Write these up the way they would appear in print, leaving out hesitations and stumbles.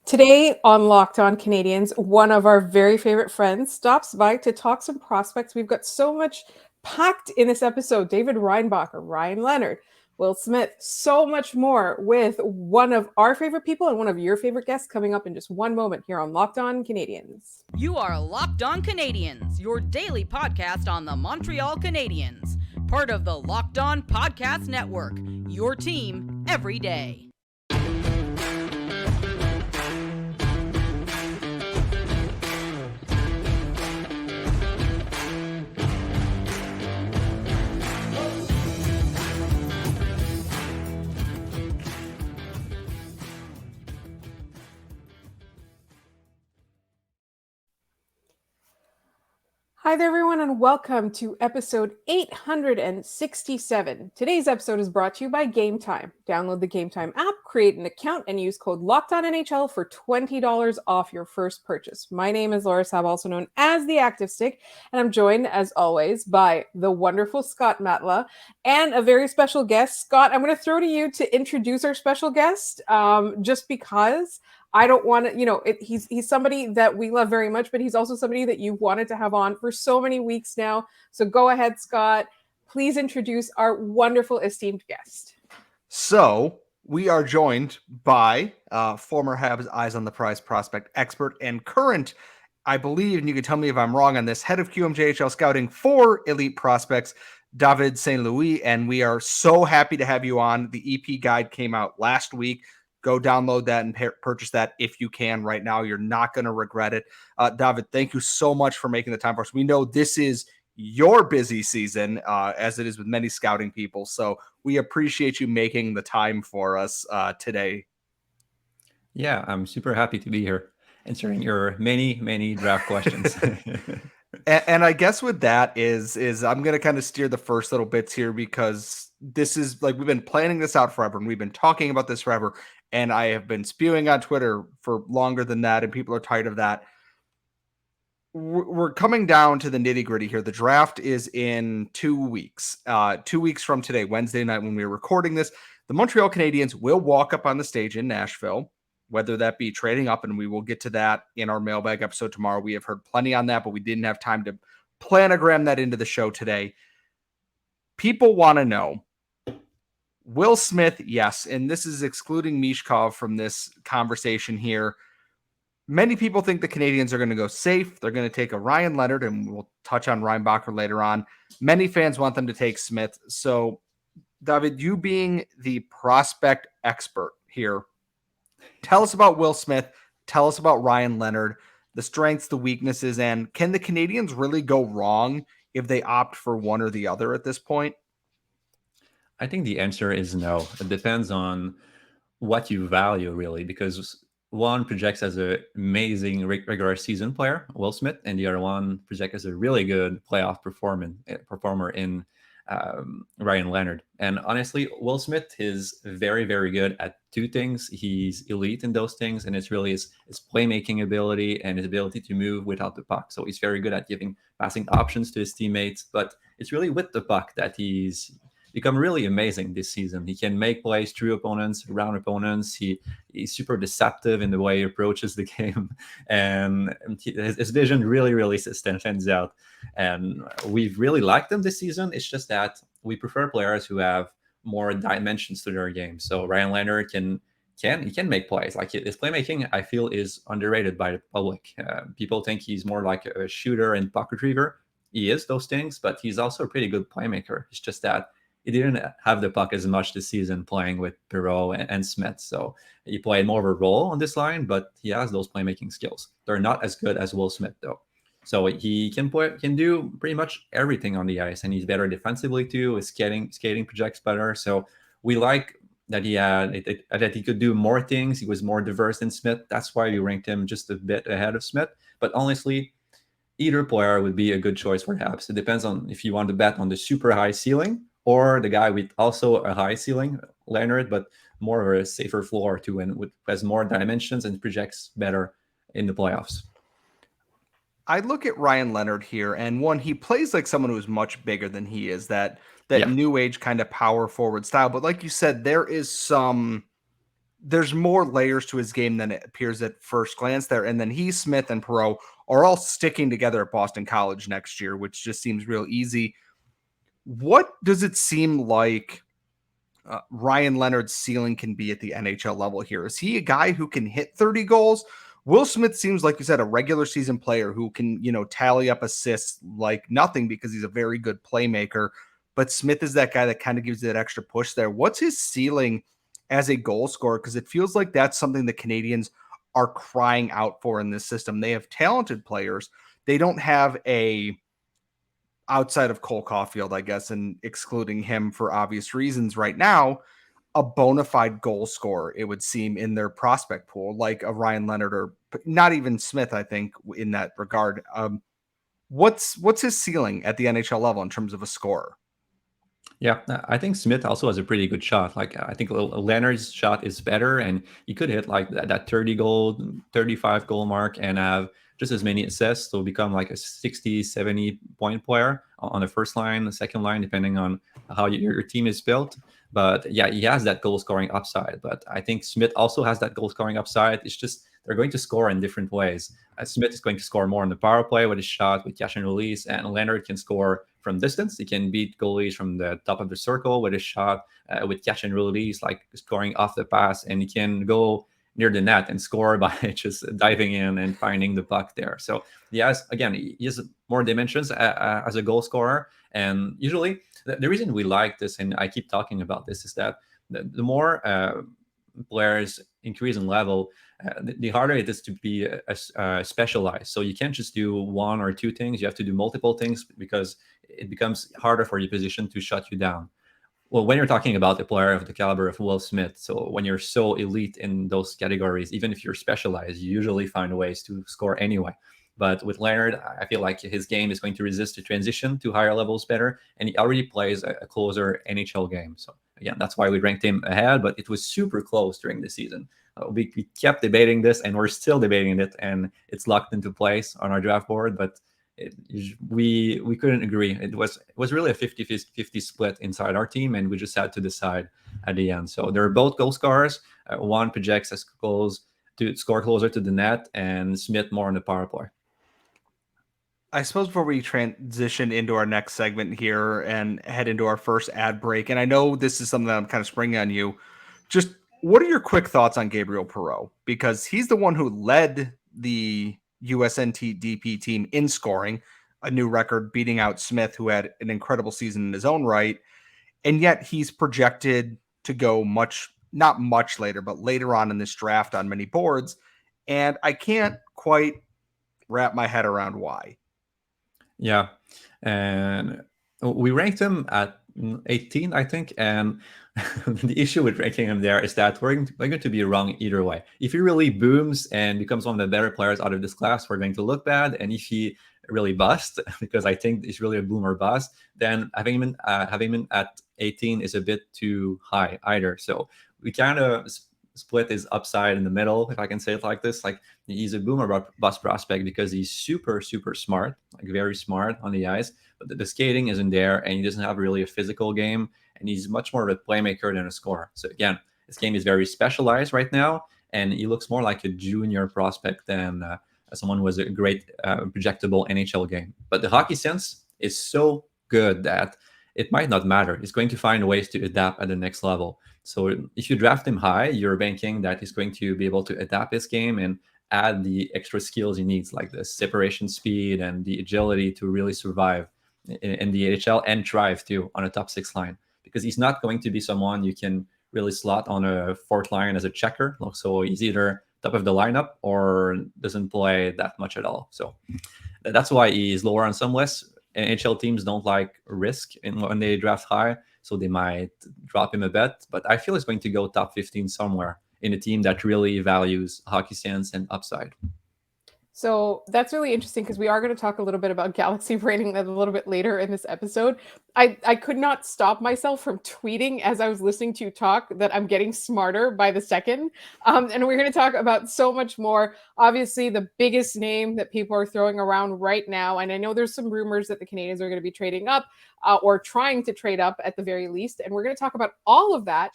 Today on Locked On Canadiens, one of our very favorite friends stops by to talk some prospects. We've got so much packed in this episode. David Reinbacher, Ryan Leonard, Will Smith, so much more with one of our favorite people and one of your favorite guests coming up in just one moment here on Locked On Canadiens. You are Locked On Canadiens, your daily podcast on the Montreal Canadiens, part of the Locked On Podcast Network, your team every day. Hi there, everyone, and welcome to episode 867. Today's episode is brought to you by Gametime. Download the Gametime app, create an account, and use code LOCKEDONNHL for $20 off your first purchase. My name is Laura Saab, also known as the Active Stick, and I'm joined, as always, by the wonderful Scott Matla and a very special guest. Scott, I'm going to throw to you to introduce our special guest, just because I don't want to, he's somebody that we love very much, but he's also somebody that you wanted to have on for so many weeks now. So go ahead, Scott. Please introduce our wonderful, esteemed guest. So we are joined by former Habs Eyes on the Prize prospect expert and current, I believe, and you can tell me if I'm wrong on this, head of QMJHL scouting for elite prospects, David St. Louis. And we are so happy to have you on. The EP guide came out last week. Go download that and purchase that if you can right now. You're not going to regret it. David, thank you so much for making the time for us. We know this is your busy season, as it is with many scouting people. So we appreciate you making the time for us today. Yeah, I'm super happy to be here answering your many draft questions. And I guess with that is I'm going to kind of steer the first little bits here, because this is like, we've been planning this out forever and we've been talking about this forever. And I have been spewing on Twitter for longer than that, and people are tired of that. We're coming down to the nitty gritty here. The draft is in 2 weeks. 2 weeks from today, Wednesday night, when we're recording this, the Montreal Canadiens will walk up on the stage in Nashville, whether that be trading up, and we will get to that in our mailbag episode tomorrow. We have heard plenty on that, but we didn't have time to planogram that into the show today. People want to know, Will Smith, yes, and this is excluding Mishkov from this conversation here. Many people think the Canadiens are going to go safe. They're going to take a Ryan Leonard, and we'll touch on Reinbacher later on. Many fans want them to take Smith. So, David, you being the prospect expert here, tell us about Will Smith. Tell us about Ryan Leonard, the strengths, the weaknesses, and can the Canadiens really go wrong if they opt for one or the other at this point? I think the answer is no. It depends on what you value, really, because one projects as an amazing regular season player, Will Smith, and the other one projects as a really good playoff performer in Ryan Leonard. And honestly, Will Smith is very, very good at two things. He's elite in those things, and it's really his playmaking ability and his ability to move without the puck. So he's very good at giving passing options to his teammates, but it's really with the puck that he's become really amazing this season. He can make plays through opponents, around opponents. He's super deceptive in the way he approaches the game, and his vision really stands out. And we've really liked him this season. It's just that we prefer players who have more dimensions to their game. So Ryan Leonard can make plays. Like, his playmaking, I feel, is underrated by the public. People think he's more like a shooter and puck retriever. He is those things, but he's also a pretty good playmaker. It's just that he didn't have the puck as much this season playing with Perreault and Smith. So he played more of a role on this line, but he has those playmaking skills. They're not as good as Will Smith, though. So he can do pretty much everything on the ice, and he's better defensively too. His skating projects better. So we like that that he could do more things. He was more diverse than Smith. That's why we ranked him just a bit ahead of Smith. But honestly, either player would be a good choice for Habs. It depends on if you want to bet on the super high ceiling, or the guy with also a high ceiling, Leonard, but more of a safer floor too, and has more dimensions and projects better in the playoffs. I look at Ryan Leonard here, and one, he plays like someone who's much bigger than he is, that new age kind of power forward style. But like you said, there is some there's more layers to his game than it appears at first glance there. And then he, Smith, and Perreault are all sticking together at Boston College next year, which just seems real easy. What does it seem like Ryan Leonard's ceiling can be at the NHL level here? Is he a guy who can hit 30 goals? Will Smith seems, like you said, a regular season player who can, tally up assists like nothing because he's a very good playmaker. But Smith is that guy that kind of gives you that extra push there. What's his ceiling as a goal scorer? Because it feels like that's something the Canadiens are crying out for in this system. They have talented players. They don't have outside of Cole Caulfield, I guess, and excluding him for obvious reasons right now, a bona fide goal scorer, it would seem, in their prospect pool, like a Ryan Leonard or not even Smith, I think, in that regard. What's his ceiling at the NHL level in terms of a scorer? Yeah, I think Smith also has a pretty good shot. Like, I think Leonard's shot is better, and he could hit like that 30 goal, 35 goal mark and have just as many assists. So become like a 60, 70 point player on the first line, the second line, depending on how your team is built. But yeah, he has that goal scoring upside. But I think Smith also has that goal scoring upside. It's just they're going to score in different ways. Smith is going to score more on the power play with his shot, with catch and release, and Leonard can score from distance. He can beat goalies from the top of the circle with his shot, with catch and release, like scoring off the pass, and he can go near the net and score by just diving in and finding the puck there. So he has more dimensions as a goal scorer. And usually the reason we like this, and I keep talking about this, is that the more players increase in level, the harder it is to be specialized. So you can't just do one or two things. You have to do multiple things because it becomes harder for your position to shut you down. Well, when you're talking about a player of the caliber of Will Smith, so when you're so elite in those categories, even if you're specialized, you usually find ways to score anyway. But with Leonard, I feel like his game is going to resist the transition to higher levels better, and he already plays a closer NHL game. So again, that's why we ranked him ahead, but it was super close during the season. We kept debating this, and we're still debating it, and it's locked into place on our draft board, but we couldn't agree. It was really a 50-50 split inside our team, and we just had to decide at the end. So they're both goal scorers. One projects as goals to score closer to the net, and Smith more on the power play. I suppose before we transition into our next segment here and head into our first ad break, and I know this is something that I'm kind of springing on you, just what are your quick thoughts on Gabriel Perreault? Because he's the one who led the USNT DP team in scoring, a new record, beating out Smith, who had an incredible season in his own right. And yet he's projected to go not much later, but later on in this draft on many boards. And I can't quite wrap my head around why. Yeah. And we ranked him at 18, I think. And the issue with ranking him there is that we're going to be wrong either way. If he really booms and becomes one of the better players out of this class, we're going to look bad. And if he really busts, because I think he's really a boom or bust, then having him at 18 is a bit too high either. So we kind of split his upside in the middle, if I can say it like this. Like, he's a boom or bust prospect because he's super, super smart, like very smart on the ice, but the skating isn't there, and he doesn't have really a physical game, and he's much more of a playmaker than a scorer. So again, his game is very specialized right now, and he looks more like a junior prospect than someone who has a great projectable NHL game. But the hockey sense is so good that it might not matter. He's going to find ways to adapt at the next level. So if you draft him high, you're banking that he's going to be able to adapt his game and add the extra skills he needs, like the separation speed and the agility to really survive in the AHL and thrive too on a top six line. Because he's not going to be someone you can really slot on a fourth line as a checker. So he's either top of the lineup or doesn't play that much at all. So that's why he's lower on some lists. NHL teams don't like risk when they draft high, so they might drop him a bit. But I feel he's going to go top 15 somewhere in a team that really values hockey sense and upside. So that's really interesting because we are going to talk a little bit about Galaxy rating that a little bit later in this episode. I could not stop myself from tweeting as I was listening to you talk that I'm getting smarter by the second. And we're going to talk about so much more. Obviously, the biggest name that people are throwing around right now, and I know there's some rumors that the Canadiens are going to be trading up or trying to trade up at the very least. And we're going to talk about all of that.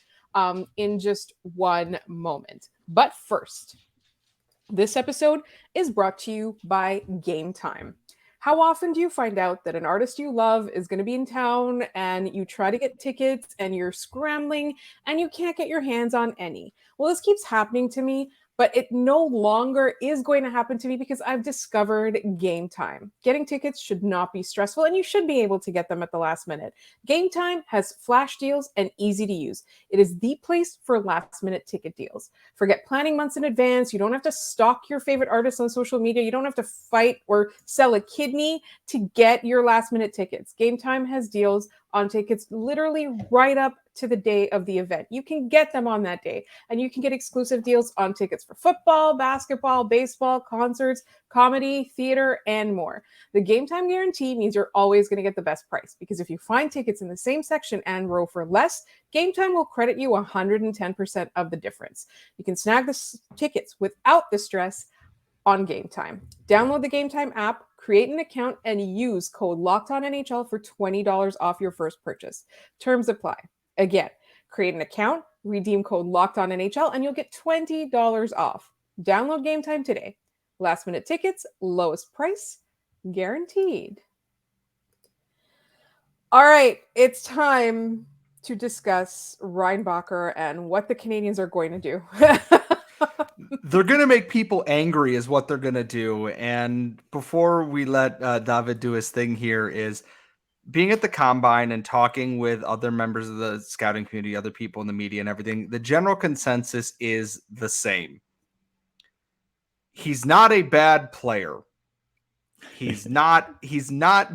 in just one moment. But first, this episode is brought to you by Gametime. How often do you find out that an artist you love is going to be in town and you try to get tickets and you're scrambling and you can't get your hands on any? Well, this keeps happening to me, but it no longer is going to happen to me because I've discovered Gametime. Getting tickets should not be stressful and you should be able to get them at the last minute. Gametime has flash deals and easy to use. It is the place for last minute ticket deals. Forget planning months in advance. You don't have to stalk your favorite artists on social media. You don't have to fight or sell a kidney to get your last minute tickets. Gametime has deals on tickets literally right up to the day of the event. You can get them on that day, and you can get exclusive deals on tickets for football, basketball, baseball, concerts, comedy, theater, and more. The Gametime guarantee means you're always going to get the best price, because if you find tickets in the same section and row for less, Gametime will credit you 110% of the difference. You can snag the tickets without the stress on Gametime. Download the Gametime app, create an account, and use code LOCKEDONNHL for $20 off your first purchase. Terms apply. Again, create an account, redeem code LOCKEDONNHL, and you'll get $20 off. Download Gametime today. Last minute tickets, lowest price, guaranteed. All right, it's time to discuss Reinbacher and what the Canadiens are going to do. They're going to make people angry is what they're going to do. And before we let David do his thing here, is being at the combine and talking with other members of the scouting community, other people in the media and everything, the general consensus is the same. He's not a bad player. He's not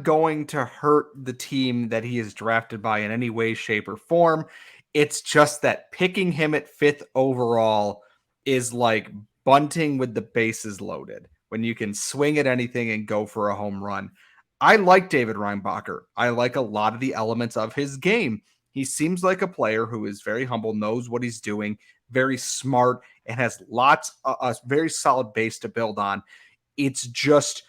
going to hurt the team that he is drafted by in any way, shape, or form. It's just that picking him at 5th overall is like bunting with the bases loaded, when you can swing at anything and go for a home run. I like David Reinbacher. I like a lot of the elements of his game. He seems like a player who is very humble, knows what he's doing, very smart, and has a very solid base to build on. It's just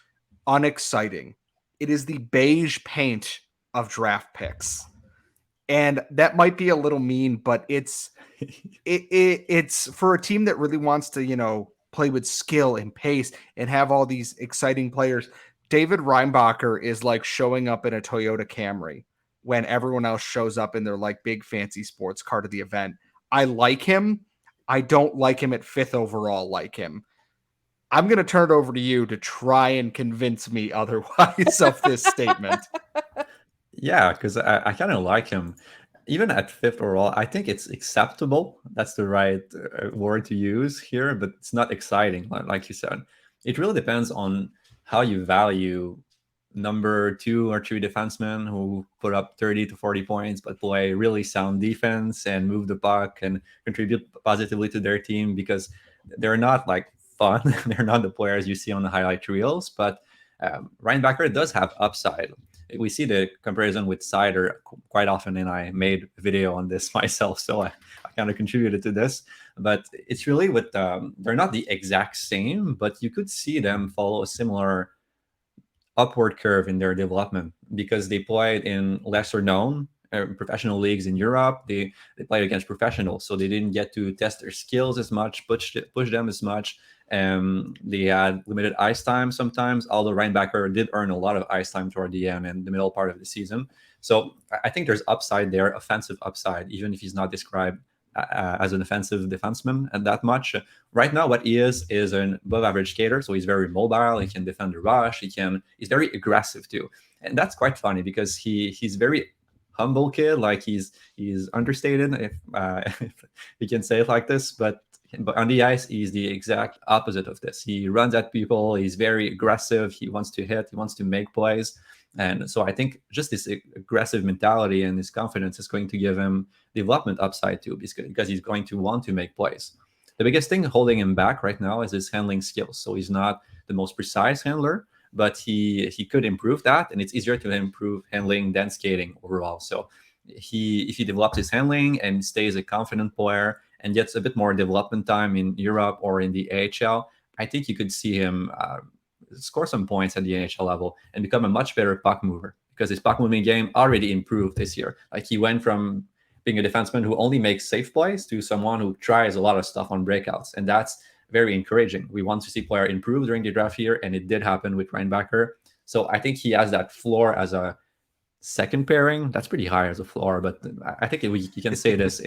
unexciting. It is the beige paint of draft picks. And that might be a little mean, but it's for a team that really wants to, play with skill and pace and have all these exciting players. David Reinbacher is like showing up in a Toyota Camry when everyone else shows up in their like big fancy sports car to the event. I like him. I don't like him at 5th overall like him. I'm going to turn it over to you to try and convince me otherwise of this statement. Yeah, because I kind of like him. Even at 5th overall, I think it's acceptable. That's the right word to use here, but it's not exciting, like you said. It really depends on how you value number 2 or 3 defensemen who put up 30 to 40 points, but play really sound defense and move the puck and contribute positively to their team, because they're not like fun. They're not the players you see on the highlight reels, but Reinbacher does have upside. We see the comparison with Cider quite often, and I made a video on this myself, so I kind of contributed to this. But it's really with they're not the exact same, but you could see them follow a similar upward curve in their development, because they played in lesser known professional leagues in Europe. They played against professionals, so they didn't get to test their skills as much, push them as much. They had limited ice time sometimes, although Reinbacher did earn a lot of ice time toward the end and the middle part of the season. So I think there's upside there, offensive upside, even if he's not described as an offensive defenseman and that much. Right now, what he is an above average skater. So he's very mobile. He can defend the rush. He's very aggressive too. And that's quite funny, because he's very humble kid. Like he's understated, if you can say it like this, but on the ice, he's the exact opposite of this. He runs at people. He's very aggressive. He wants to hit. He wants to make plays. And so I think just this aggressive mentality and this confidence is going to give him development upside too, because he's going to want to make plays. The biggest thing holding him back right now is his handling skills. So he's not the most precise handler, but he could improve that. And it's easier to improve handling than skating overall. So if he develops his handling and stays a confident player and gets a bit more development time in Europe or in the AHL, I think you could see him score some points at the NHL level and become a much better puck mover, because his puck moving game already improved this year. Like he went from being a defenseman who only makes safe plays to someone who tries a lot of stuff on breakouts. And that's very encouraging. We want to see player improve during the draft year, and it did happen with Reinbacher. So I think he has that floor as a second pairing. That's pretty high as a floor, but I think you can say this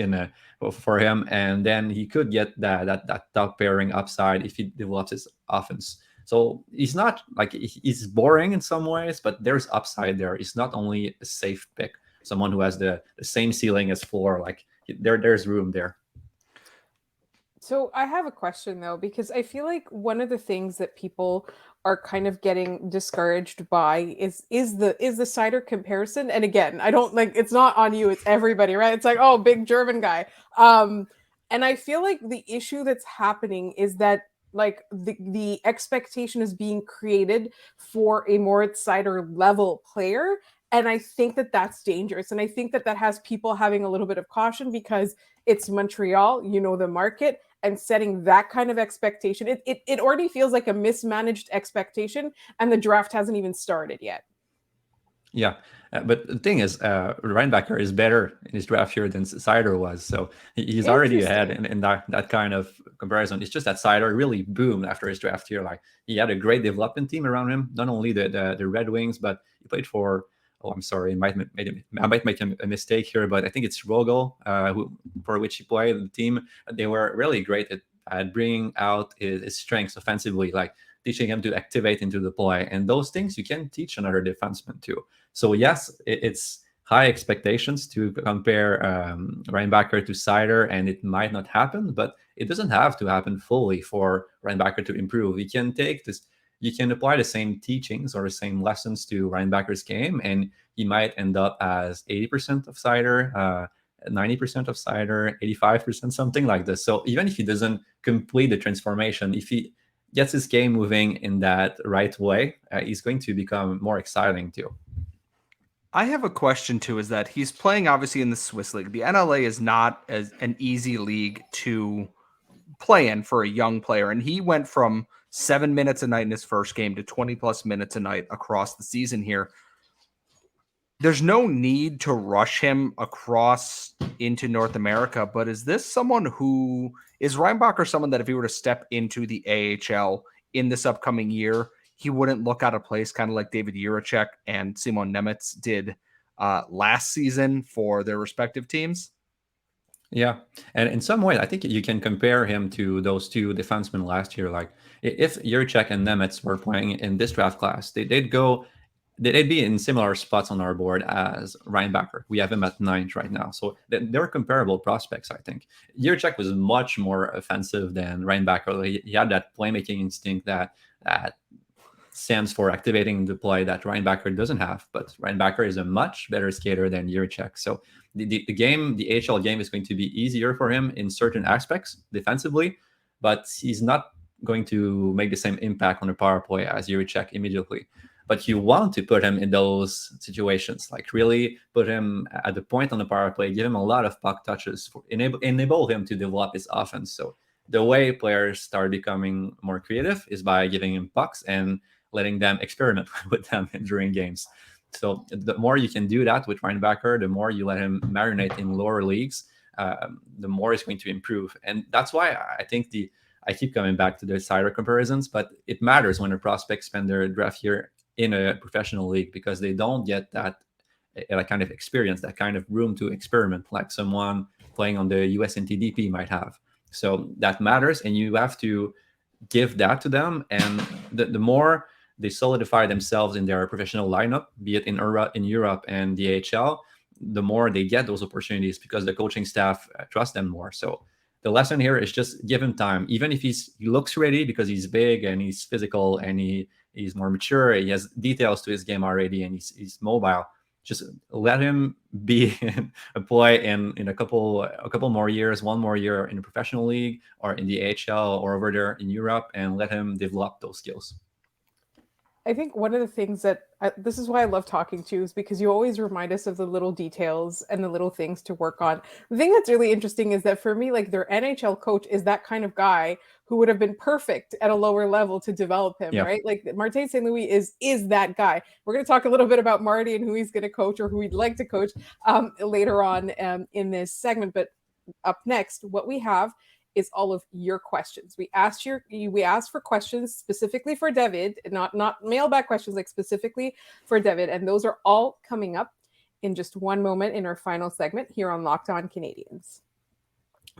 for him. And then he could get that top pairing upside if he develops his offense. So he's not like he's boring in some ways, but there's upside there. He's not only a safe pick, someone who has the same ceiling as floor. Like there's room there. So I have a question though, because I feel like one of the things that people are kind of getting discouraged by is the Seider comparison. And again, I don't like, it's not on you, it's everybody, right? It's like, oh, big German guy. And I feel like the issue that's happening is that like the expectation is being created for a Moritz Seider level player. And I think that that's dangerous. And I think that that has people having a little bit of caution because it's Montreal, you know, the market, and setting that kind of expectation. It already feels like a mismanaged expectation, and the draft hasn't even started yet. Yeah, but the thing is, Reinbacher is better in his draft year than Seider was, so he's already ahead in that kind of comparison. It's just that Seider really boomed after his draft year. Like he had a great development team around him, not only the Red Wings, but he played for. Oh, I'm sorry, I might make a mistake here, but I think it's Rogel, for which he played the team. They were really great at bringing out his strengths offensively, like teaching him to activate into the play. And those things you can teach another defenseman too. So yes, it's high expectations to compare Reinbacher to Seider, and it might not happen, but it doesn't have to happen fully for Reinbacher to improve. You can take this. You can apply the same teachings or the same lessons to Reinbacher's game, and he might end up as 80% of Seider, 90% of Seider, 85%, something like this. So even if he doesn't complete the transformation, if he gets his game moving in that right way, he's going to become more exciting too. I have a question too, is that he's playing obviously in the Swiss league. The NLA is not as an easy league to play in for a young player. And he went from 7 minutes a night in his first game to 20 plus minutes a night across the season here. There's no need to rush him across into North America, but is this someone who is Reinbacher someone that if he were to step into the AHL in this upcoming year, he wouldn't look out of place, kind of like David Jiricek and Simon Nemec did last season for their respective teams? Yeah, and in some way, I think you can compare him to those two defensemen last year. Like if Jiricek and Nemec were playing in this draft class, they'd be in similar spots on our board as Reinbacher. We have him at 9th right now, so they're comparable prospects. I think Jiricek was much more offensive than Reinbacher. He had that playmaking instinct that stands for activating the play that Reinbacher doesn't have. But Reinbacher is a much better skater than Jiricek. So the AHL game is going to be easier for him in certain aspects defensively, but he's not going to make the same impact on the power play as Jiricek immediately. But you want to put him in those situations, like really put him at the point on the power play, give him a lot of puck touches, enable him to develop his offense. So the way players start becoming more creative is by giving him pucks and letting them experiment with them during games. So the more you can do that with Reinbacher, the more you let him marinate in lower leagues, the more he's going to improve. And that's why I think I keep coming back to the Seider comparisons, but it matters when a prospect spend their draft year in a professional league because they don't get that kind of experience, that kind of room to experiment like someone playing on the USNTDP might have. So that matters, and you have to give that to them. And the more they solidify themselves in their professional lineup, be it in Europe and the AHL, the more they get those opportunities because the coaching staff trust them more. So the lesson here is just give him time. Even if he looks ready because he's big and he's physical and he's more mature, he has details to his game already, and he's mobile. Just let him be play in a couple more years, one more year in a professional league or in the AHL or over there in Europe, and let him develop those skills. I think one of the things that this is why I love talking to you is because you always remind us of the little details and the little things to work on. The thing that's really interesting is that for me, like their NHL coach is that kind of guy who would have been perfect at a lower level to develop him, Yeah. right? Like Martin St. Louis is that guy. We're going to talk a little bit about Marty and who he's going to coach or who he'd like to coach later on in this segment. But up next, what we have is all of your questions. We asked for questions specifically for David, not mailbag questions, like specifically for David, and those are all coming up in just one moment in our final segment here on Locked On Canadiens.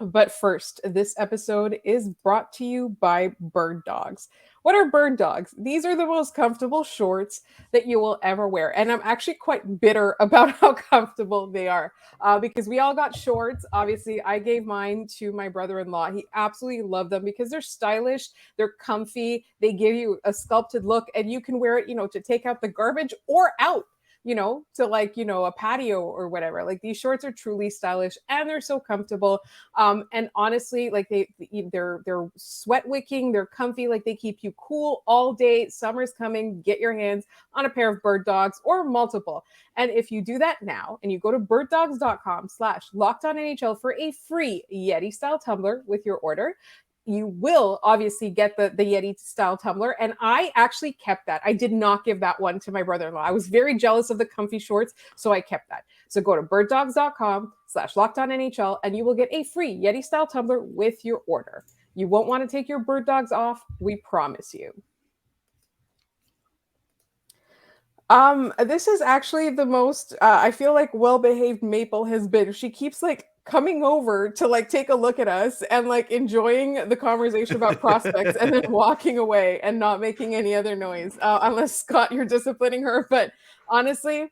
But first, this episode is brought to you by Bird Dogs. What are Bird Dogs? These are the most comfortable shorts that you will ever wear. And I'm actually quite bitter about how comfortable they are because we all got shorts. Obviously, I gave mine to my brother-in-law. He absolutely loved them because they're stylish, they're comfy, they give you a sculpted look, and you can wear it, to take out the garbage or out. To a patio or whatever. Like these shorts are truly stylish and they're so comfortable. And honestly, like they're sweat wicking, they're comfy, like they keep you cool all day. Summer's coming, get your hands on a pair of Bird Dogs or multiple. And if you do that now and you go to birddogs.com/LockedOnNHL for a free Yeti style tumbler with your order, you will obviously get the Yeti style tumbler. And I actually kept that. I did not give that one to my brother-in-law. I was very jealous of the comfy shorts, so I kept that. So go to birddogs.com/LockedOnNHL and you will get a free Yeti style tumbler with your order. You won't want to take your Bird Dogs off. We promise you. This is actually the most, I feel like well-behaved Maple has been. She keeps coming over to take a look at us and enjoying the conversation about prospects and then walking away and not making any other noise. Unless Scott, you're disciplining her. But honestly,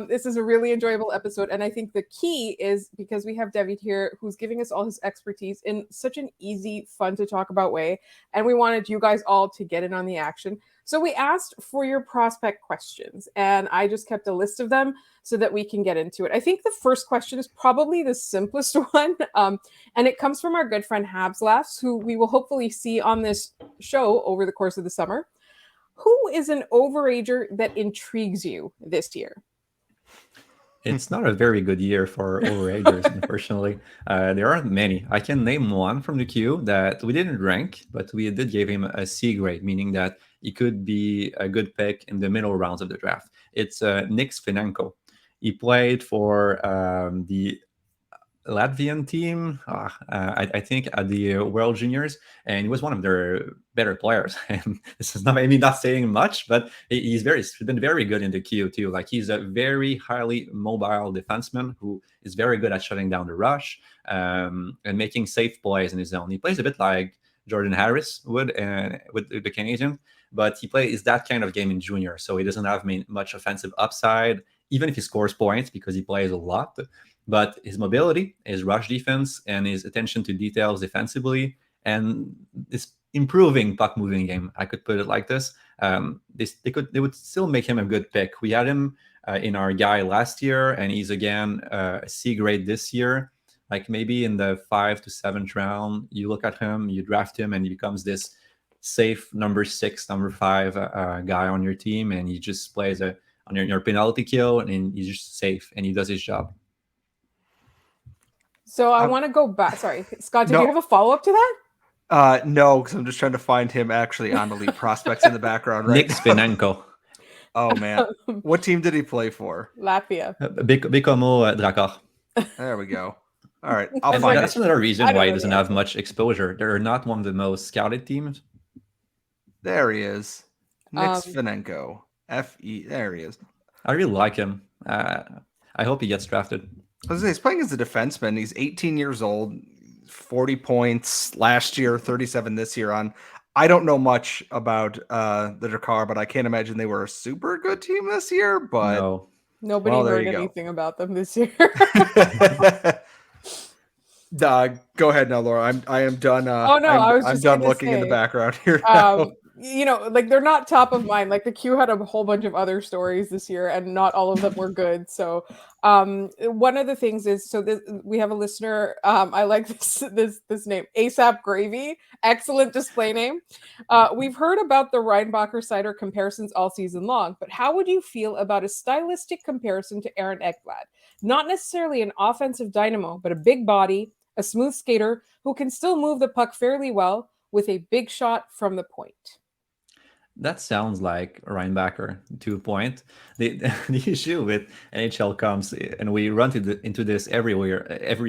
this is a really enjoyable episode. And I think the key is because we have David here who's giving us all his expertise in such an easy, fun to talk about way. And we wanted you guys all to get in on the action. So we asked for your prospect questions and I just kept a list of them so that we can get into it. I think the first question is probably the simplest one. And it comes from our good friend Habs Laughs, who we will hopefully see on this show over the course of the summer. Who is an overager that intrigues you this year? It's not a very good year for overagers, unfortunately. There aren't many. I can name one from the queue that we didn't rank, but we did give him a C grade, meaning that he could be a good pick in the middle rounds of the draft. It's Nick Svinenko. He played for the Latvian team, I think, at the World Juniors, and he was one of their better players. And this is maybe not saying much, but he's been very good in the queue too. Like he's a very highly mobile defenseman who is very good at shutting down the rush and making safe plays in his zone. He plays a bit like Jordan Harris would with the Canadiens, but he plays that kind of game in junior, so he doesn't have much offensive upside, even if he scores points because he plays a lot. But his mobility, his rush defense, and his attention to details defensively, and this improving puck moving game, I could put it like this. They would still make him a good pick. We had him in our guy last year, and he's again a C grade this year. Like maybe in the 5th to 7th round, you look at him, you draft him, and he becomes this safe number 6, number 5 guy on your team, and he just plays on your penalty kill, and he's just safe, and he does his job. So I want to go back. Sorry, Scott, did you have a follow-up to that? No, because I'm just trying to find him actually on Elite Prospects in the background, right? Nick Svinenko. Oh, man. What team did he play for? Latvia. Bikomo Drakar. There we go. All right. I'll find That's another reason why he doesn't have much exposure. They're not one of the most scouted teams. There he is. Nick Svinenko. F-E. There he is. I really like him. I hope he gets drafted. He's playing as a defenseman. He's 18 years old, 40 points last year, 37 this year on. I don't know much about the Dakar, but I can't imagine they were a super good team this year. But no. Nobody heard anything about them this year. Go ahead now, Laura. I am done. I was I'm just done gonna looking in the say, background here now. like they're not top of mind. Like the Q had a whole bunch of other stories this year, and not all of them were good. So, one of the things is, we have a listener. I like this name, ASAP Gravy. Excellent display name. We've heard about the Reinbacher Seider comparisons all season long, but how would you feel about a stylistic comparison to Aaron Ekblad? Not necessarily an offensive dynamo, but a big body, a smooth skater who can still move the puck fairly well with a big shot from the point. That sounds like Reinbacher to a point. The the issue with NHL comes, and we run into this every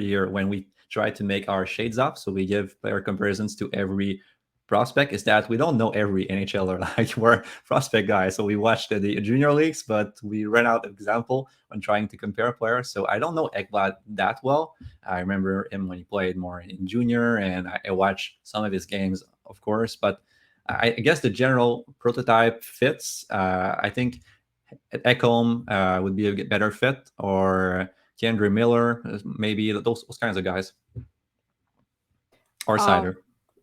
year when we try to make our shades up. So we give player comparisons to every prospect. Is that we don't know every NHLer, like we're prospect guys. So we watched the junior leagues, but we ran out of example when trying to compare players. So I don't know Ekblad that well. I remember him when he played more in junior, and I watched some of his games, of course, but I guess the general prototype fits. I think Ekholm would be a better fit, or Keandre Miller, maybe those kinds of guys, or Seider.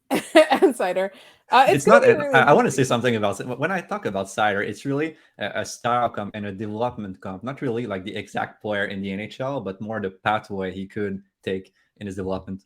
And Seider. It's not. I want to say something about when I talk about Seider. It's really a style comp and a development comp, not really like the exact player in the NHL, but more the pathway he could take in his development.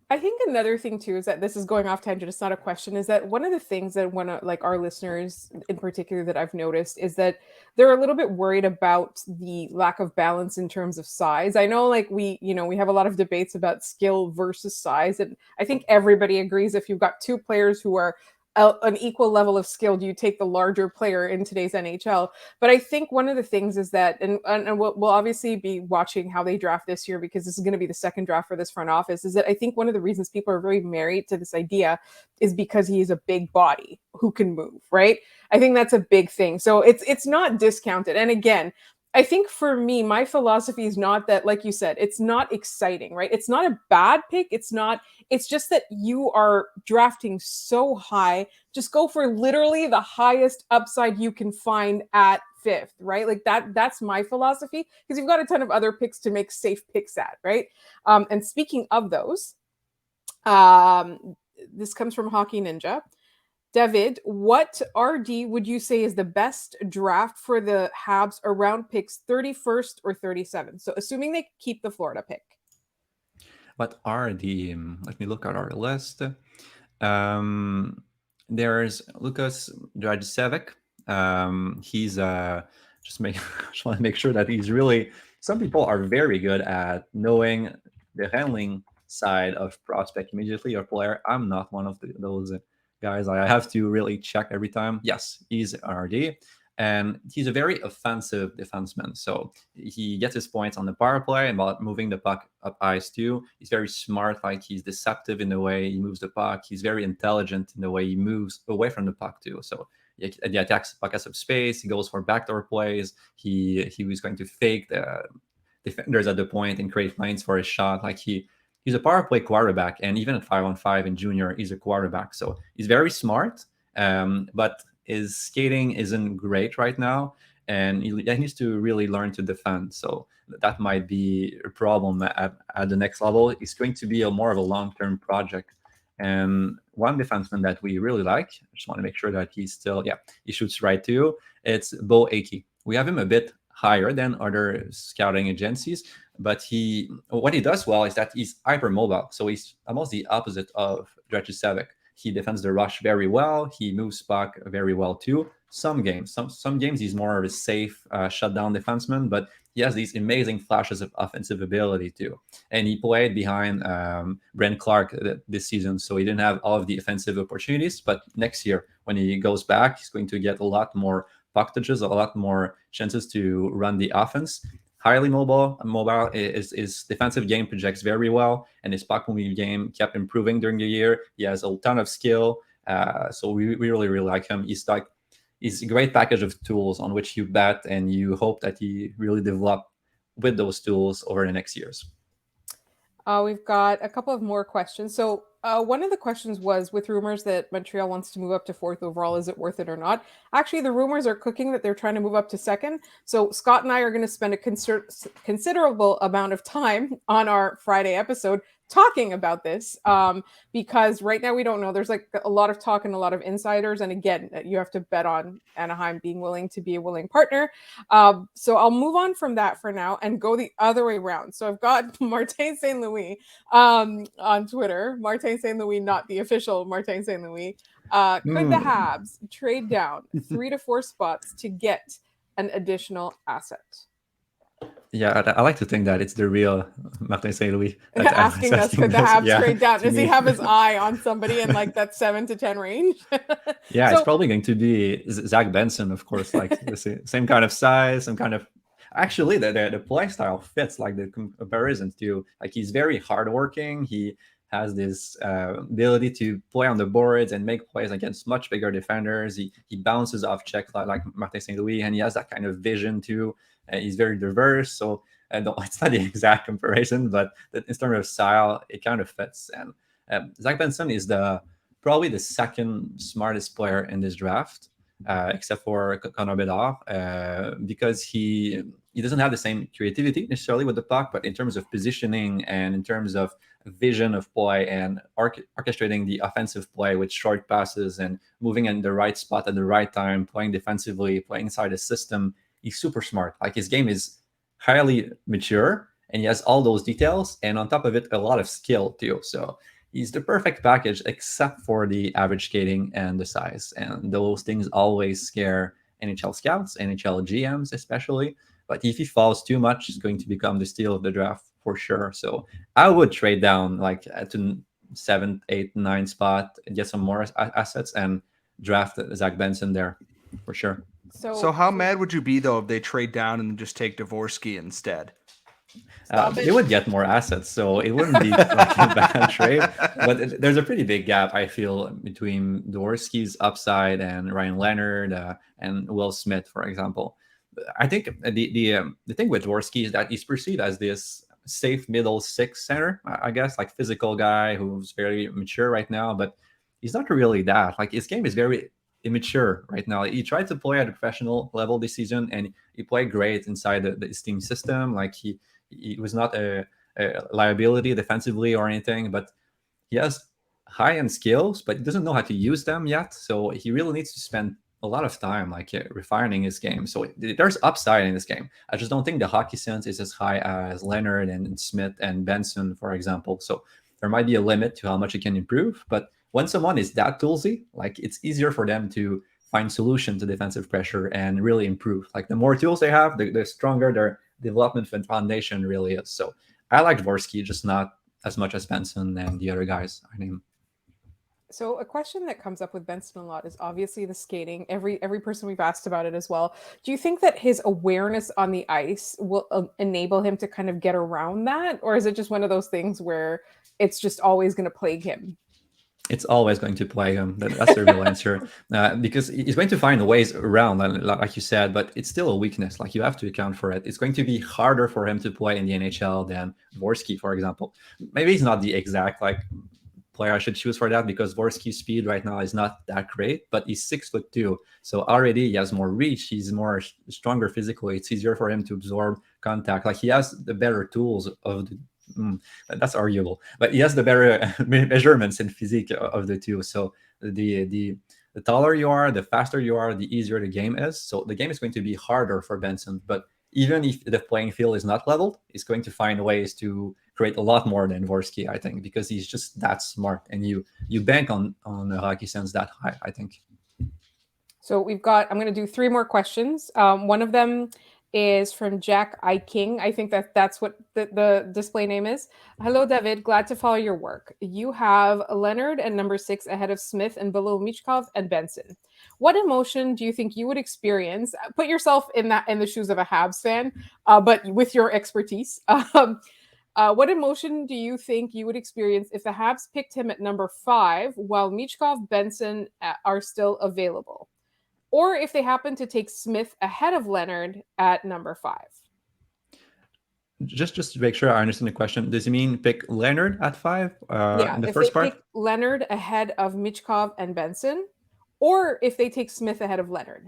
I think another thing too is that this is going off tangent. It's not a question. Is that one of the things that like our listeners in particular that I've noticed is that they're a little bit worried about the lack of balance in terms of size. I know, like we have a lot of debates about skill versus size, and I think everybody agrees if you've got two players who are an equal level of skill, do you take the larger player in today's NHL? But I think one of the things is that, and we'll obviously be watching how they draft this year, because this is going to be the second draft for this front office, is that I think one of the reasons people are very married to this idea is because he is a big body who can move, right? I think that's a big thing. So it's not discounted. And again, I think for me, my philosophy is not that, like you said, it's not exciting, right? It's not a bad pick. It's just that you are drafting so high. Just go for literally the highest upside you can find at fifth, right? Like that's my philosophy, because you've got a ton of other picks to make safe picks at, right? And speaking of those, this comes from Hockey Ninja. David, what RD would you say is the best draft for the Habs around picks 31st or 37? So assuming they keep the Florida pick. What are the? Let me look at our list. There's Lukas Dragicevic. He's just want to make sure that he's really. Some people are very good at knowing the handling side of prospect immediately or player. I'm not one of those guys. I have to really check every time. Yes, he's RD, and he's a very offensive defenseman. So he gets his points on the power play and about moving the puck up ice too. He's very smart. Like he's deceptive in the way he moves the puck. He's very intelligent in the way he moves away from the puck too. So he attacks the puck as of space. He goes for backdoor plays. He was going to fake the defenders at the point and create lanes for his shot. Like he's a power play quarterback, and even at 5-on-5 in junior, he's a quarterback. So he's very smart, but his skating isn't great right now, and he needs to really learn to defend. So that might be a problem at the next level. It's going to be more of a long-term project. And one defenseman that we really like, I just want to make sure that he's still, he shoots right too. It's Bo Akey. We have him a bit higher than other scouting agencies, but what he does well is that he's hypermobile. So he's almost the opposite of Dragicevic. He defends the rush very well. He moves puck very well too. Some games he's more of a safe shutdown defenseman, but he has these amazing flashes of offensive ability too. And he played behind Brent Clark this season, so he didn't have all of the offensive opportunities. But next year, when he goes back, he's going to get a lot more puck touches, a lot more chances to run the offense. Highly mobile. His defensive game projects very well, and his puck moving game kept improving during the year. He has a ton of skill, so we really, really like him. He's a great package of tools on which you bet, and you hope that he really develop with those tools over the next years. We've got a couple of more questions. So one of the questions was, with rumors that Montreal wants to move up to 4th overall, is it worth it or not? Actually, the rumors are cooking that they're trying to move up to 2nd. So Scott and I are going to spend a considerable amount of time on our Friday episode talking about this because right now we don't know. There's like a lot of talk and a lot of insiders. And again, you have to bet on Anaheim being willing to be a willing partner. So I'll move on from that for now and go the other way around. So I've got Martin St. Louis on Twitter. Martin St. Louis, not the official Martin St. Louis. Could the Habs trade down 3 to 4 spots to get an additional asset? Yeah, I like to think that it's the real Martin St. Louis asking us, could the Habs trade down? Does he have his eye on somebody in like that 7 to 10 range? Yeah, it's probably going to be Zach Benson, of course, like the same kind of size, some kind of. Actually, the play style fits like the comparison too. Like he's very hardworking. He has this ability to play on the boards and make plays against much bigger defenders. He bounces off checks like Martin St. Louis, and he has that kind of vision too. He's very diverse, so it's not the exact comparison, but in terms of style, it kind of fits. And Zach Benson is probably the second smartest player in this draft, except for Connor Bedard, because he doesn't have the same creativity necessarily with the puck, but in terms of positioning and in terms of vision of play and orchestrating the offensive play with short passes and moving in the right spot at the right time, playing defensively, playing inside the system. He's super smart. Like his game is highly mature and he has all those details. And on top of it, a lot of skill too. So he's the perfect package except for the average skating and the size. And those things always scare NHL scouts, NHL GMs especially. But if he falls too much, it's going to become the steal of the draft for sure. So I would trade down like to 7, 8, 9 spot, get some more assets and draft Zach Benson there for sure. So how mad would you be though if they trade down and just take Dewarsky instead? They would get more assets, so it wouldn't be like a bad trade. But there's a pretty big gap, I feel, between Dewarsky's upside and Ryan Leonard and Will Smith, for example. I think the thing with Dewarsky is that he's perceived as this safe middle six center, I guess, like physical guy who's very mature right now, but he's not really that. Like his game is very immature right now. He tried to play at a professional level this season, and he played great inside his team system. Like he was not a liability defensively or anything, but he has high-end skills, but he doesn't know how to use them yet. So he really needs to spend a lot of time like refining his game. So there's upside in this game. I just don't think the hockey sense is as high as Leonard and Smith and Benson, for example. So there might be a limit to how much he can improve, but when someone is that toolsy, like it's easier for them to find solution to defensive pressure and really improve. Like the more tools they have, the stronger their development foundation really is. So I like Dewarsky, just not as much as Benson and the other guys I named. So a question that comes up with Benson a lot is obviously the skating. Every person we've asked about it as well. Do you think that his awareness on the ice will enable him to kind of get around that? Or is it just one of those things where it's just always going to plague him? It's always going to plague him. That's the real answer. Because he's going to find ways around, like you said, but it's still a weakness. Like you have to account for it. It's going to be harder for him to play in the NHL than Dewarsky, for example. Maybe he's not the exact like player I should choose for that because Dewarsky's speed right now is not that great, but he's 6'2", so already he has more reach. He's more stronger physically. It's easier for him to absorb contact. Like he has the better tools of the. That's arguable, but he has the better measurements in physique of the two. So the taller you are, the faster you are, the easier the game is. So the game is going to be harder for Benson. But even if the playing field is not leveled, he's going to find ways to create a lot more than Dewarsky, I think, because he's just that smart, and you bank on the hockey sense that high, I think. So I'm going to do 3 more questions. One of them is from Jack I. King. I think that's what the display name is. Hello, David. Glad to follow your work. You have Leonard and number 6 ahead of Smith and below Michkov and Benson. What emotion do you think you would experience? Put yourself in the shoes of a Habs fan, but with your expertise. What emotion do you think you would experience if the Habs picked him at number 5 while Michkov, Benson are still available? Or if they happen to take Smith ahead of Leonard at number 5. Just to make sure I understand the question, does he mean pick Leonard at 5? Yeah, in the if first they part? pick Leonard ahead of Michkov and Benson, or if they take Smith ahead of Leonard.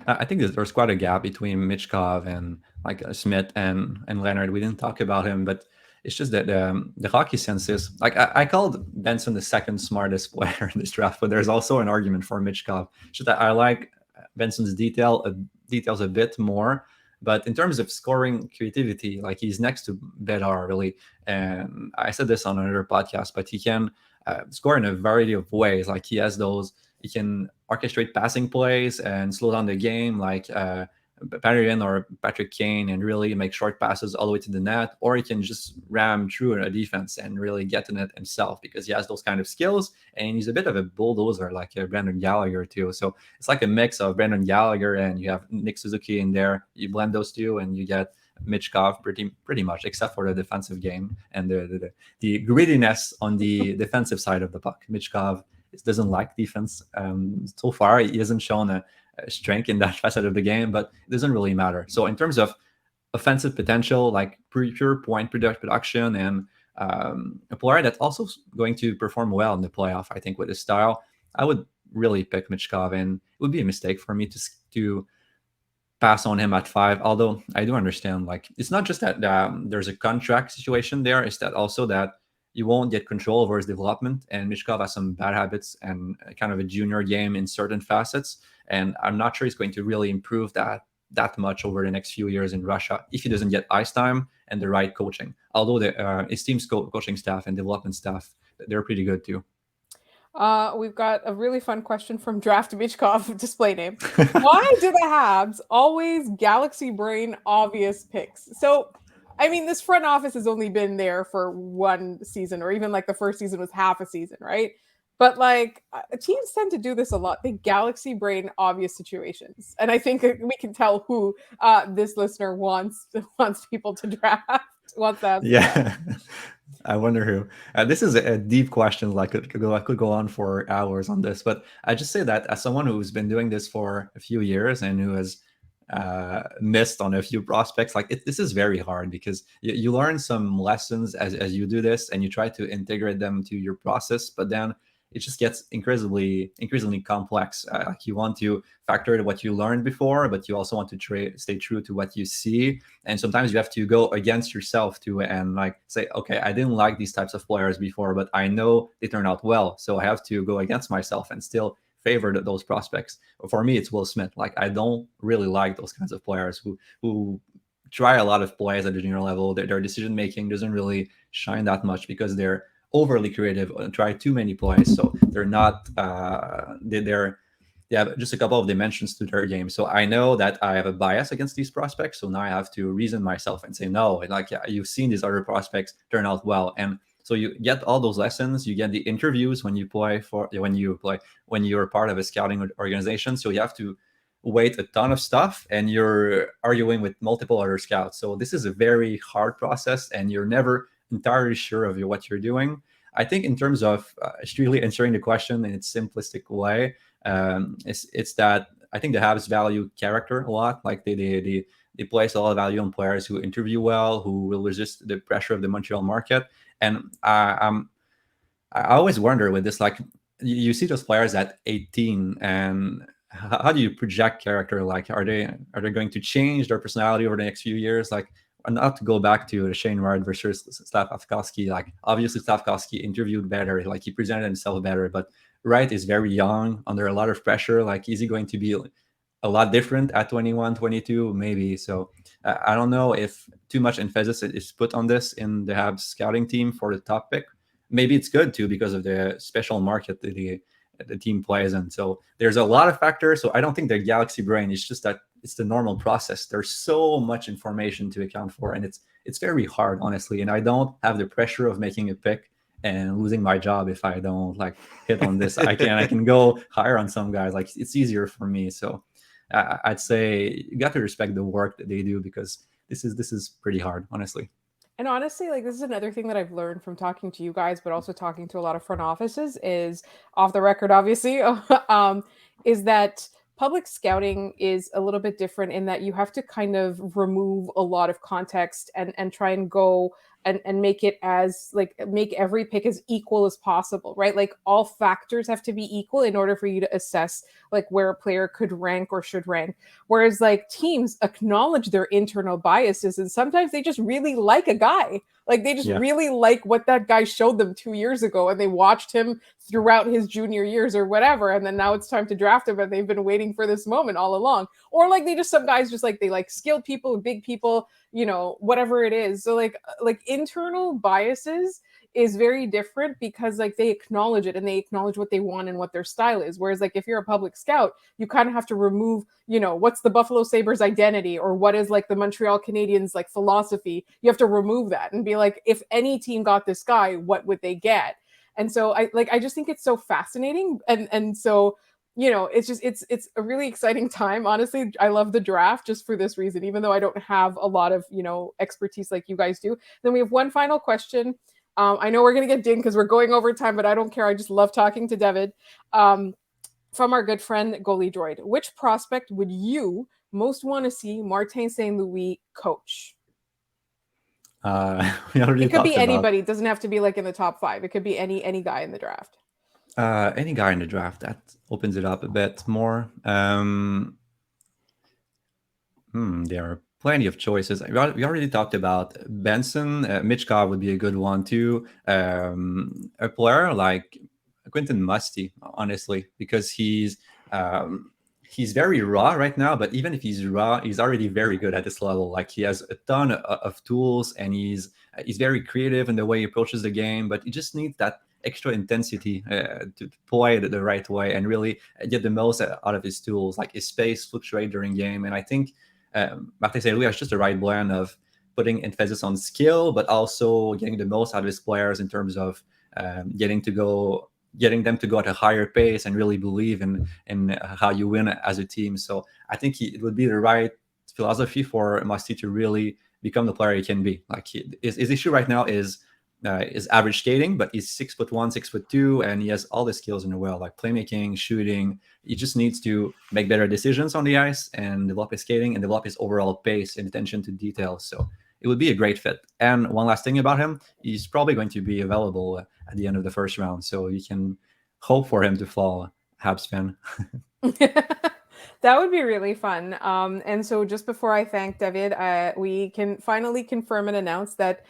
I think there's quite a gap between Michkov and like Smith and Leonard. We didn't talk about him, but It's just that the hockey sense is like I called Benson the second smartest player in this draft, but there's also an argument for Michkov. It's just that I like Benson's details a bit more. But in terms of scoring creativity, like he's next to Bedard really. And I said this on another podcast, but he can score in a variety of ways. Like he has those, he can orchestrate passing plays and slow down the game, like Perrion or Patrick Kane, and really make short passes all the way to the net, or he can just ram through a defense and really get to net himself because he has those kind of skills, and he's a bit of a bulldozer like Brendan Gallagher too. So it's like a mix of Brendan Gallagher and you have Nick Suzuki in there. You blend those two and you get Michkov pretty much, except for the defensive game and the grittiness on the defensive side of the puck. Michkov doesn't like defense. So far, he hasn't shown a strength in that facet of the game, but it doesn't really matter. So in terms of offensive potential, like pure point production and a player that's also going to perform well in the playoff, I think with his style, I would really pick Michkov, and it would be a mistake for me to pass on him at 5. Although I do understand, like it's not just that there's a contract situation there; it's that also that you won't get control over his development. And Michkov has some bad habits and kind of a junior game in certain facets. And I'm not sure he's going to really improve that much over the next few years in Russia if he doesn't get ice time and the right coaching. Although his team's coaching staff and development staff, they're pretty good too. We've got a really fun question from Draft Michkov display name. Why do the Habs always galaxy brain obvious picks? So, I mean, this front office has only been there for one season, or even like the first season was half a season, right? But like teams tend to do this a lot. They galaxy brain obvious situations, and I think we can tell who this listener wants people to draft. Wants that? Yeah. I wonder who. This is a deep question. Like I could go on for hours on this, but I just say that as someone who's been doing this for a few years and who has missed on a few prospects, like this is very hard because you learn some lessons as you do this and you try to integrate them to your process, but then it just gets increasingly complex. Like you want to factor what you learned before, but you also want to stay true to what you see. And sometimes you have to go against yourself too, and like say, okay, I didn't like these types of players before, but I know they turned out well, so I have to go against myself and still favor those prospects. For me, it's Will Smith. Like I don't really like those kinds of players who try a lot of plays at the junior level. Their decision making doesn't really shine that much because they're overly creative and try too many plays, so they're not they have just a couple of dimensions to their game. So I know that I have a bias against these prospects, so now I have to reason myself and say no, like yeah, you've seen these other prospects turn out well. And so you get all those lessons, you get the interviews when you're part of a scouting organization, so you have to weight a ton of stuff and you're arguing with multiple other scouts. So this is a very hard process and you're never entirely sure of what you're doing. I think in terms of strictly answering the question in its simplistic way, it's that I think the Habs value character a lot. Like they place a lot of value on players who interview well, who will resist the pressure of the Montreal market. And I always wonder with this, like you see those players at 18, and how do you project character? Like are they going to change their personality over the next few years? Like, not to go back to Shane Wright versus Slavkovsky, like obviously Slavkovsky interviewed better, like he presented himself better, but Wright is very young, under a lot of pressure. Like, is he going to be a lot different at 21, 22? Maybe. So I don't know if too much emphasis is put on this in the Habs scouting team for the top pick. Maybe it's good too because of the special market that the team plays in. So there's a lot of factors. So I don't think the galaxy brain is just that it's the normal process. There's so much information to account for, and it's very hard, honestly. And I don't have the pressure of making a pick and losing my job if I don't like hit on this. I can go higher on some guys. Like it's easier for me. So I'd say you got to respect the work that they do because this is pretty hard, honestly. And honestly, like this is another thing that I've learned from talking to you guys, but also talking to a lot of front offices is off the record, obviously, is that public scouting is a little bit different in that you have to kind of remove a lot of context and try and go and make it as like make every pick as equal as possible, right? Like all factors have to be equal in order for you to assess like where a player could rank or should rank. Whereas like teams acknowledge their internal biases, and sometimes they just really like a guy. Like they just really like what that guy showed them 2 years ago, and they watched him throughout his junior years or whatever, and then now it's time to draft him, and they've been waiting for this moment all along. Or like some guys just like they like skilled people, big people, you know, whatever it is. So like internal biases is very different because like they acknowledge it and they acknowledge what they want and what their style is. Whereas like if you're a public scout, you kind of have to remove, you know, what's the Buffalo Sabres identity or what is like the Montreal Canadiens like philosophy. You have to remove that and be like, if any team got this guy, what would they get? And so I just think it's so fascinating. And so, you know, it's a really exciting time. Honestly, I love the draft just for this reason, even though I don't have a lot of, you know, expertise like you guys do. Then we have one final question. I know we're going to get dinged because we're going over time, but I don't care. I just love talking to David. From our good friend, Goalie Droid. Which prospect would you most want to see Martin St. Louis coach? We already it could be talked anybody. It doesn't have to be like in the top 5. It could be any guy in the draft. Any guy in the draft. That opens it up a bit more. There are plenty of choices. We already talked about Benson. Mitchkov would be a good one too. A player like Quentin Musty, honestly, because he's very raw right now. But even if he's raw, he's already very good at this level. Like he has a ton of tools, and he's very creative in the way he approaches the game. But he just needs that extra intensity to play it the right way and really get the most out of his tools. Like his space fluctuate during game, and I think Martin St. Louis has just the right blend of putting emphasis on skill, but also getting the most out of his players in terms of getting them to go at a higher pace and really believe in how you win as a team. So I think it would be the right philosophy for Musty to really become the player he can be. Like his issue right now is average skating, but he's 6'1", 6'2", and he has all the skills in the world, like playmaking, shooting. He just needs to make better decisions on the ice and develop his skating and develop his overall pace and attention to detail. So it would be a great fit. And one last thing about him, he's probably going to be available at the end of the first round, so you can hope for him to fall, Habs fan. That would be really fun. And so just before I thank David, we can finally confirm and announce that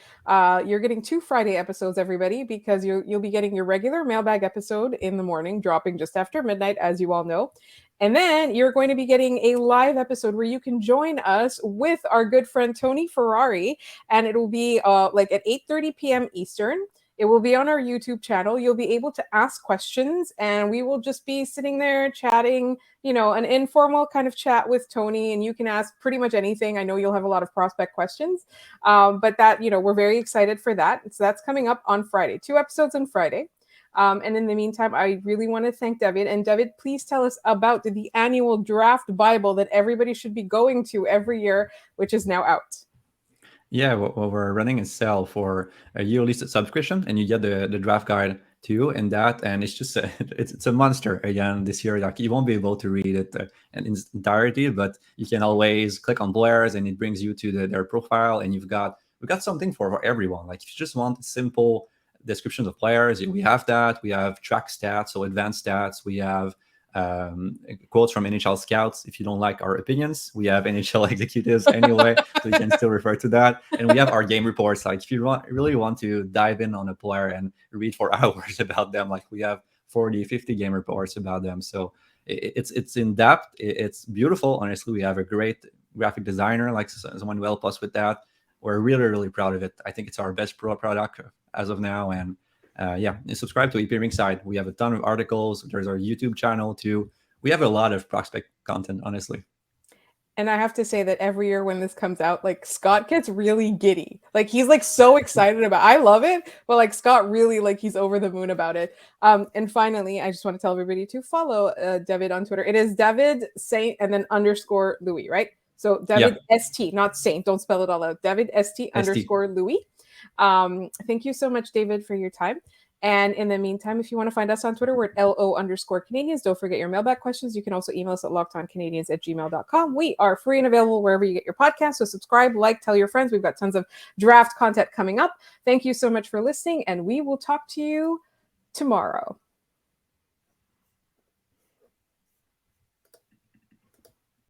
you're getting 2 Friday episodes, everybody, because you'll be getting your regular mailbag episode in the morning, dropping just after midnight, as you all know. And then you're going to be getting a live episode where you can join us with our good friend Tony Ferrari, and it will be like at 8:30 p.m. Eastern. It will be on our YouTube channel. You'll be able to ask questions, and we will just be sitting there chatting, you know, an informal kind of chat with Tony, and you can ask pretty much anything. I know you'll have a lot of prospect questions, but that, you know, we're very excited for that. So that's coming up on Friday, 2 episodes on Friday. And in the meantime, I really want to thank David. And David, please tell us about the annual draft Bible that everybody should be going to every year, which is now out. Yeah, well, we're running a sale for a yearly subscription, and you get the draft guide too, and it's just it's a monster again this year. Like you won't be able to read it in its entirety, but you can always click on players, and it brings you to their profile, and we've got something for everyone. Like if you just want simple descriptions of players, we have that. We have track stats, so advanced stats. We have quotes from NHL scouts. If you don't like our opinions, we have NHL executives anyway, so you can still refer to that. And we have our game reports. Like if you really want to dive in on a player and read for hours about them, like we have 40, 50 game reports about them. So it's in depth. It's beautiful. Honestly, we have a great graphic designer, like someone who helped us with that. We're really, really proud of it. I think it's our best product as of now. And subscribe to EP Ringside. We have a ton of articles. There's our YouTube channel too. We have a lot of prospect content, honestly. And I have to say that every year when this comes out, like Scott gets really giddy. Like he's like so excited about it. I love it, but like Scott really like he's over the moon about it. And finally, I just want to tell everybody to follow David on Twitter. It is David Saint and then _Louis, right? So David ST, not Saint. Don't spell it all out. David ST _Louis. Thank you so much, David, for your time. And in the meantime, if you want to find us on Twitter, we're at LO_Canadians. Don't forget your mailbag questions. You can also email us at lockedoncanadians@gmail.com. We are free and available wherever you get your podcasts. So subscribe, like, tell your friends. We've got tons of draft content coming up. Thank you so much for listening, and we will talk to you tomorrow.